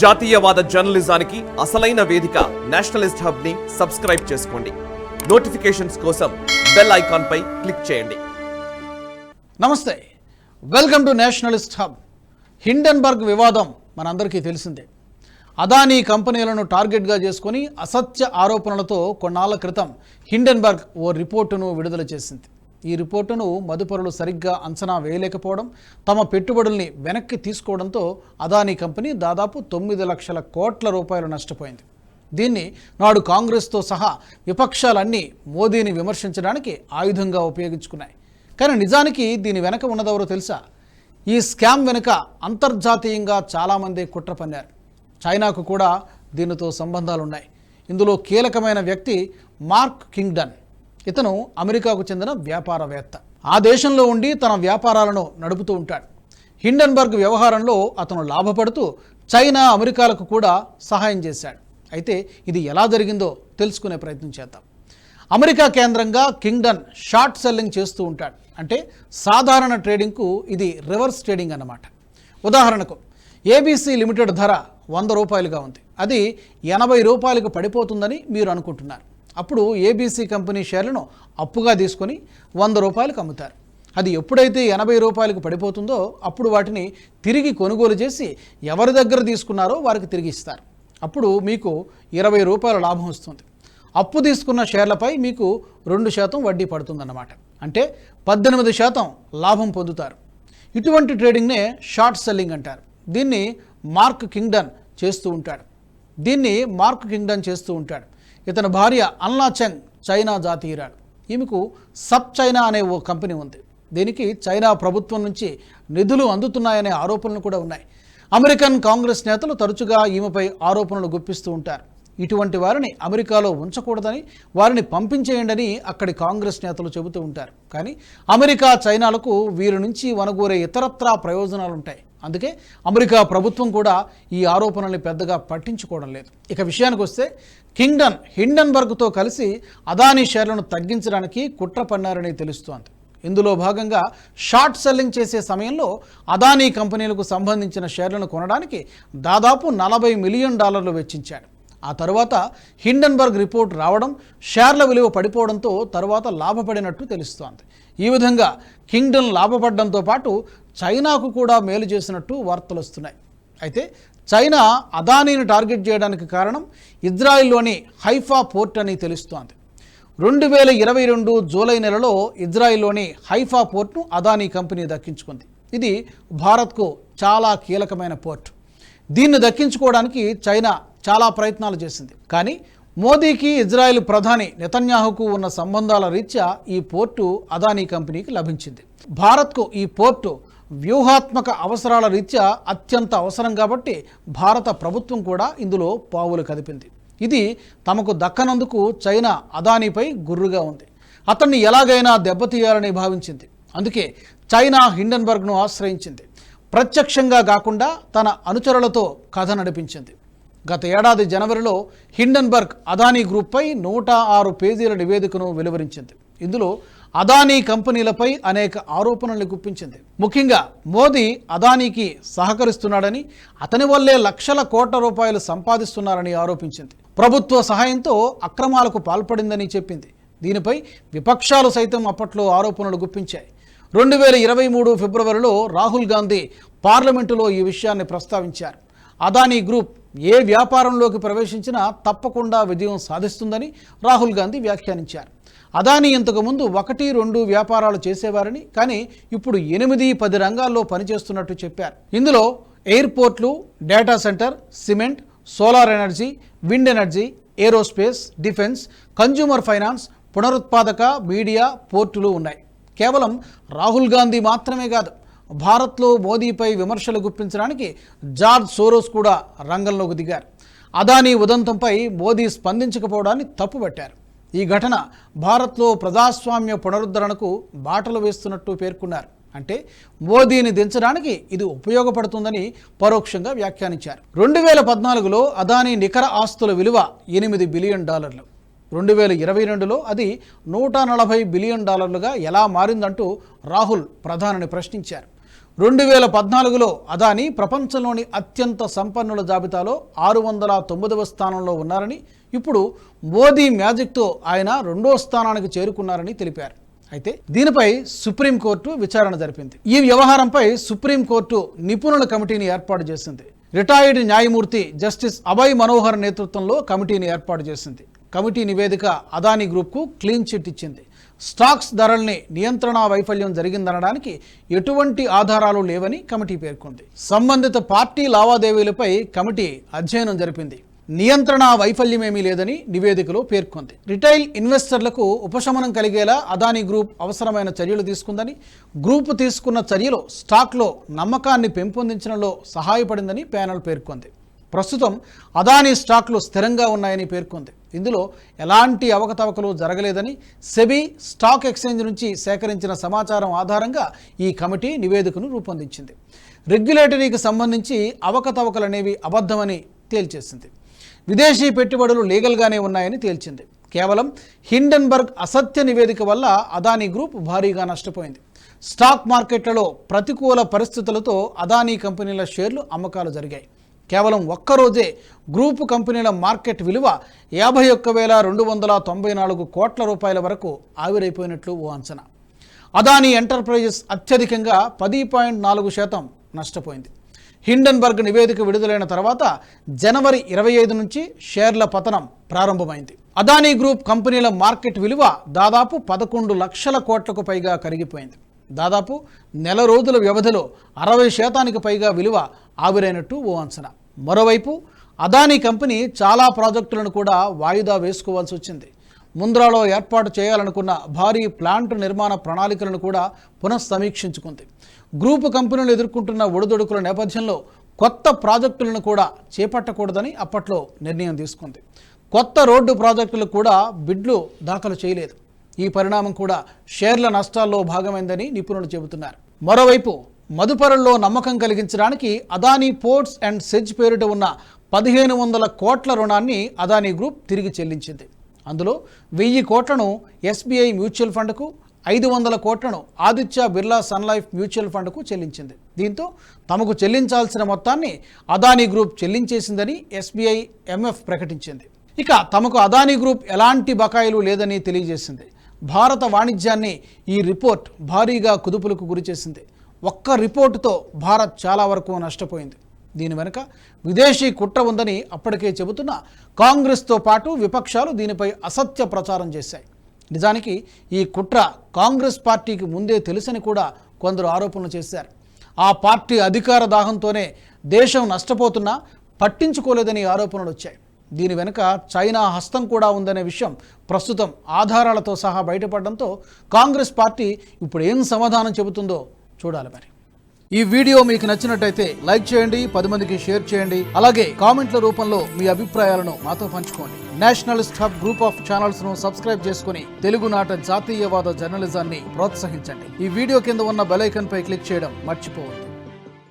జాతీయవాద జర్నలిజానికి అసలైన వేదిక నేషనలిస్ట్ హబ్ ని సబ్స్క్రైబ్ చేసుకోండి. నోటిఫికేషన్స్ కోసం బెల్ ఐకాన్ పై క్లిక్ చేయండి. నమస్తే, welcome to Nationalist hub. Hindenburg వివాదం మనందరికీ తెలిసిందే. అదానీ కంపెనీలను టార్గెట్గా చేసుకుని అసత్య ఆరోపణలతో కొన్నాళ్ల క్రితం హిండెన్బర్గ్ ఓ రిపోర్టును విడుదల చేసింది. ఈ రిపోర్టును మదుపరులు సరిగ్గా అంచనా వేయలేకపోవడం, తమ పెట్టుబడుల్ని వెనక్కి తీసుకోవడంతో అదానీ కంపెనీ దాదాపు 9 లక్షల కోట్ల రూపాయలు నష్టపోయింది. దీన్ని నాడు కాంగ్రెస్తో సహా విపక్షాలన్నీ మోదీని విమర్శించడానికి ఆయుధంగా ఉపయోగించుకున్నాయి. కానీ నిజానికి దీని వెనక ఉన్నదెవరో తెలుసా? ఈ స్కామ్ వెనుక అంతర్జాతీయంగా చాలామంది కుట్ర పన్నారు. చైనాకు కూడా దీనితో సంబంధాలున్నాయి. ఇందులో కీలకమైన వ్యక్తి మార్క్ కింగ్డన్. ఇతను అమెరికాకు చెందిన వ్యాపారవేత్త. ఆ దేశంలో ఉండి తన వ్యాపారాలను నడుపుతూ ఉంటాడు. హిండెన్బర్గ్ వ్యవహారంలో అతను లాభపడుతూ చైనా, అమెరికాలకు కూడా సహాయం చేశాడు. అయితే ఇది ఎలా జరిగిందో తెలుసుకునే ప్రయత్నం చేద్దాం. అమెరికా కేంద్రంగా కింగ్డన్ షార్ట్ సెల్లింగ్ చేస్తూ ఉంటాడు. అంటే సాధారణ ట్రేడింగ్కు ఇది రివర్స్ ట్రేడింగ్ అన్నమాట. ఉదాహరణకు ఏబీసీ లిమిటెడ్ ధర 100 రూపాయలుగా ఉంది. అది 80 రూపాయలకు పడిపోతుందని మీరు అనుకుంటున్నారు. అప్పుడు ఏబీసీ కంపెనీ షేర్లను అప్పుగా తీసుకొని 100 రూపాయలకు అమ్ముతారు. అది ఎప్పుడైతే 80 రూపాయలకు పడిపోతుందో అప్పుడు వాటిని తిరిగి కొనుగోలు చేసి ఎవరి దగ్గర తీసుకున్నారో వారికి తిరిగి ఇస్తారు. అప్పుడు మీకు 20 రూపాయల లాభం వస్తుంది. అప్పు తీసుకున్న షేర్లపై మీకు 2% వడ్డీ పడుతుందన్నమాట. అంటే 18% లాభం పొందుతారు. ఇటువంటి ట్రేడింగ్నే షార్ట్ సెల్లింగ్ అంటారు. దీన్ని మార్క్ కింగ్డన్ చేస్తూ ఉంటాడు. ఇతని భార్య అన్లా చెంగ్ చైనా జాతీయురాలు. ఈమెకు సబ్ చైనా అనే ఓ కంపెనీ ఉంది. దీనికి చైనా ప్రభుత్వం నుంచి నిధులు అందుతున్నాయనే ఆరోపణలు కూడా ఉన్నాయి. అమెరికన్ కాంగ్రెస్ నేతలు తరచుగా ఈమెపై ఆరోపణలు గుప్పిస్తూ ఉంటారు. ఇటువంటి వారిని అమెరికాలో ఉంచకూడదని, వారిని పంపించేయండి అక్కడి కాంగ్రెస్ నేతలు చెబుతూ ఉంటారు. కానీ అమెరికా, చైనాలకు వీరి నుంచి వనగూరే ఇతరత్రా ప్రయోజనాలు ఉంటాయి. అందుకే అమెరికా ప్రభుత్వం కూడా ఈ ఆరోపణల్ని పెద్దగా పట్టించుకోవడం లేదు. ఇక విషయానికి వస్తే, కింగ్డన్ హిండెన్బర్గ్తో కలిసి అదానీ షేర్లను తగ్గించడానికి కుట్ర పన్నారని తెలుస్తోంది. ఇందులో భాగంగా షార్ట్ సెల్లింగ్ చేసే సమయంలో అదానీ కంపెనీలకు సంబంధించిన షేర్లను కొనడానికి దాదాపు $40 మిలియన్ వెచ్చించాడు. ఆ తర్వాత హిండెన్బర్గ్ రిపోర్ట్ రావడం, షేర్ల విలువ పడిపోవడంతో తర్వాత లాభపడినట్టు తెలుస్తోంది. ఈ విధంగా కింగ్డన్ లాభపడడంతో పాటు చైనాకు కూడా మేలు చేసినట్టు వార్తలు వస్తున్నాయి. అయితే చైనా అదానీని టార్గెట్ చేయడానికి కారణం ఇజ్రాయిల్లోని హైఫా పోర్ట్ అని తెలుస్తోంది. 2022 జూలై నెలలో ఇజ్రాయిల్లోని హైఫా పోర్ట్ను అదానీ కంపెనీ దక్కించుకుంది. ఇది భారత్కు చాలా కీలకమైన పోర్ట్. దీన్ని దక్కించుకోవడానికి చైనా చాలా ప్రయత్నాలు చేసింది. కానీ మోదీకి, ఇజ్రాయెల్ ప్రధాని నెతన్యాహుకు ఉన్న సంబంధాల రీత్యా ఈ పోర్టు అదానీ కంపెనీకి లభించింది. భారత్కు ఈ పోర్టు వ్యూహాత్మక అవసరాల రీత్యా అత్యంత అవసరం కాబట్టి భారత ప్రభుత్వం కూడా ఇందులో పావులు కదిపింది. ఇది తమకు దక్కనందుకు చైనా అదానీపై గుర్రుగా ఉంది. అతన్ని ఎలాగైనా దెబ్బతీయాలని భావించింది. అందుకే చైనా హిండెన్బర్గ్ను ఆశ్రయించింది. ప్రత్యక్షంగా కాకుండా తన అనుచరులతో కథ నడిపించింది. గత ఏడాది జనవరిలో హిండెన్బర్గ్ అదానీ గ్రూప్పై 106 పేజీల నివేదికను వెలువరించింది. ఇందులో అదానీ కంపెనీలపై అనేక ఆరోపణలు గుప్పించింది. ముఖ్యంగా మోదీ అదానీకి సహకరిస్తున్నాడని, అతని వల్లే లక్షల కోట్ల రూపాయలు సంపాదిస్తున్నారని ఆరోపించింది. ప్రభుత్వ సహాయంతో అక్రమాలకు పాల్పడిందని చెప్పింది. దీనిపై విపక్షాలు సైతం అప్పట్లో ఆరోపణలు గుప్పించాయి. 2023 ఫిబ్రవరిలో రాహుల్ గాంధీ పార్లమెంటులో ఈ విషయాన్ని ప్రస్తావించారు. అదానీ గ్రూప్ ఏ వ్యాపారంలోకి ప్రవేశించినా తప్పకుండా విజయం సాధిస్తుందని రాహుల్ గాంధీ వ్యాఖ్యానించారు. అదానీ ఇంతకుముందు 1-2 వ్యాపారాలు చేసేవారని, కానీ ఇప్పుడు 8-10 రంగాల్లో పనిచేస్తున్నట్టు చెప్పారు. ఇందులో ఎయిర్పోర్ట్లు, data centre, cement, solar energy, wind energy, aerospace, defence, consumer finance, పునరుత్పాదక, మీడియా, పోర్టులు ఉన్నాయి. కేవలం రాహుల్ గాంధీ మాత్రమే కాదు, భారత్లో మోదీపై విమర్శలు గుప్పించడానికి జార్జ్ సోరోస్ కూడా రంగంలోకి దిగారు. అదానీ ఉదంతంపై మోదీ స్పందించకపోవడాన్ని తప్పుపట్టారు. ఈ ఘటన భారత్లో ప్రజాస్వామ్య పునరుద్ధరణకు బాటలు వేస్తున్నట్టు పేర్కొన్నారు. అంటే మోదీని దించడానికి ఇది ఉపయోగపడుతుందని పరోక్షంగా వ్యాఖ్యానించారు. 2014లో అదానీ నికర ఆస్తుల విలువ $8 బిలియన్. 2022లో అది $140 బిలియన్ ఎలా మారిందంటూ రాహుల్ ప్రధానిని ప్రశ్నించారు. 2014లో అదానీ ప్రపంచంలోని అత్యంత సంపన్నుల జాబితాలో 609వ స్థానంలో ఉన్నారని, ఇప్పుడు మోదీ మ్యాజిక్తో ఆయన 2వ స్థానానికి చేరుకున్నారని తెలిపారు. అయితే దీనిపై సుప్రీంకోర్టు విచారణ జరిపింది. ఈ వ్యవహారంపై సుప్రీంకోర్టు నిపుణుల కమిటీని ఏర్పాటు చేసింది. రిటైర్డ్ న్యాయమూర్తి జస్టిస్ అభయ్ మనోహర్ నేతృత్వంలో కమిటీని ఏర్పాటు చేసింది. కమిటీ నివేదిక అదానీ గ్రూప్కు క్లీన్ చిట్ ఇచ్చింది. స్టాక్స్ ధరల్ని నియంత్రణ వైఫల్యం జరిగిందనడానికి ఎటువంటి ఆధారాలు లేవని కమిటీ పేర్కొంది. సంబంధిత పార్టీ లావాదేవీలపై కమిటీ అధ్యయనం జరిపింది. నియంత్రణ వైఫల్యమేమీ లేదని నివేదికలో పేర్కొంది. రిటైల్ ఇన్వెస్టర్లకు ఉపశమనం కలిగేలా అదానీ గ్రూప్ అవసరమైన చర్యలు తీసుకుందని, గ్రూప్ తీసుకున్న చర్యలు స్టాక్లో నమ్మకాన్ని పెంపొందించడంలో సహాయపడిందని ప్యానెల్ పేర్కొంది. ప్రస్తుతం అదానీ స్టాక్లు స్థిరంగా ఉన్నాయని పేర్కొంది. ఇందులో ఎలాంటి అవకతవకలు జరగలేదని, సెబీ స్టాక్ ఎక్స్చేంజ్ నుంచి సేకరించిన సమాచారం ఆధారంగా ఈ కమిటీ నివేదికను రూపొందించింది. రెగ్యులేటరీకి సంబంధించి అవకతవకలనేవి అబద్ధమని తేల్చేసింది. విదేశీ పెట్టుబడులు లీగల్గానే ఉన్నాయని తేల్చింది. కేవలం హిండెన్బర్గ్ అసత్య నివేదిక వల్ల అదానీ గ్రూప్ భారీగా నష్టపోయింది. స్టాక్ మార్కెట్లలో ప్రతికూల పరిస్థితులతో అదానీ కంపెనీల షేర్లు అమ్మకాలు జరిగాయి. కేవలం ఒక్కరోజే గ్రూపు కంపెనీల మార్కెట్ విలువ 51,294 కోట్ల రూపాయల వరకు ఆవిరైపోయినట్లు ఓ అంచనా. అదానీ ఎంటర్ప్రైజెస్ అత్యధికంగా 10.4% నష్టపోయింది. హిండెన్బర్గ్ నివేదిక విడుదలైన తర్వాత జనవరి 25 నుంచి షేర్ల పతనం ప్రారంభమైంది. అదానీ గ్రూప్ కంపెనీల మార్కెట్ విలువ దాదాపు 11 లక్షల కోట్లకు పైగా కరిగిపోయింది. దాదాపు నెల రోజుల వ్యవధిలో 60% పైగా విలువ ఆవిరైనట్టు ఓ అంచనా. మరోవైపు అదానీ కంపెనీ చాలా ప్రాజెక్టులను కూడా వాయిదా వేసుకోవాల్సి వచ్చింది. ముంద్రాలో ఏర్పాటు చేయాలనుకున్న భారీ ప్లాంట్ నిర్మాణ ప్రణాళికలను కూడా పునఃసమీక్షించుకుంది. గ్రూపు కంపెనీలు ఎదుర్కొంటున్న ఒడిదుడుకుల నేపథ్యంలో కొత్త ప్రాజెక్టులను కూడా చేపట్టకూడదని అప్పట్లో నిర్ణయం తీసుకుంది. కొత్త రోడ్డు ప్రాజెక్టులు కూడా బిడ్లు దాఖలు చేయలేదు. ఈ పరిణామం కూడా షేర్ల నష్టాల్లో భాగమైందని నిపుణులు చెబుతున్నారు. మరోవైపు మదుపరుల్లో నమ్మకం కలిగించడానికి అదానీ పోర్ట్స్ అండ్ సెజ్ పేరిట ఉన్న 1,500 కోట్ల రుణాన్ని అదానీ గ్రూప్ తిరిగి చెల్లించింది. అందులో 1,000 కోట్లను ఎస్బీఐ మ్యూచువల్ ఫండ్కు, 500 కోట్లను Aditya Birla sun life mutual ఫండ్కు చెల్లించింది. దీంతో తమకు చెల్లించాల్సిన మొత్తాన్ని అదానీ గ్రూప్ చెల్లించేసిందని ఎస్బీఐ ఎంఎఫ్ ప్రకటించింది. ఇక తమకు అదానీ గ్రూప్ ఎలాంటి బకాయిలు లేదని తెలియజేసింది. భారత వాణిజ్యాన్ని ఈ రిపోర్ట్ భారీగా కుదుపులకు గురిచేసింది. ఒక్క రిపోర్టుతో భారత్ చాలా వరకు నష్టపోయింది. దీని వెనుక విదేశీ కుట్ర ఉందని అప్పటికే చెబుతున్న కాంగ్రెస్తో పాటు విపక్షాలు దీనిపై అసత్య ప్రచారం చేశాయి. నిజానికి ఈ కుట్ర కాంగ్రెస్ పార్టీకి ముందే తెలుసని కూడా కొందరు ఆరోపణలు చేశారు. ఆ పార్టీ అధికార దాహంతోనే దేశం నష్టపోతున్నా పట్టించుకోలేదని ఆరోపణలు వచ్చాయి. దీని వెనుక చైనా హస్తం కూడా ఉందనే విషయం ప్రస్తుతం ఆధారాలతో సహా బయటపడడంతో కాంగ్రెస్ పార్టీ ఇప్పుడు ఏం సమాధానం చెబుతుందో చూడాలి. మరి ఈ వీడియో మీకు నచ్చినట్టయితే లైక్ చేయండి, 10 మందికి షేర్ చేయండి. అలాగే కామెంట్ల రూపంలో మీ అభిప్రాయాలను మాతో పంచుకోండి. Nationalist hub group of channels ను సబ్స్క్రైబ్ చేసుకుని తెలుగునాట జాతీయవాద జర్నలిజాన్ని ప్రోత్సహించండి. ఈ వీడియో కింద ఉన్న బెల్ ఐకాన్ పై క్లిక్ చేయడం మర్చిపోవద్దు.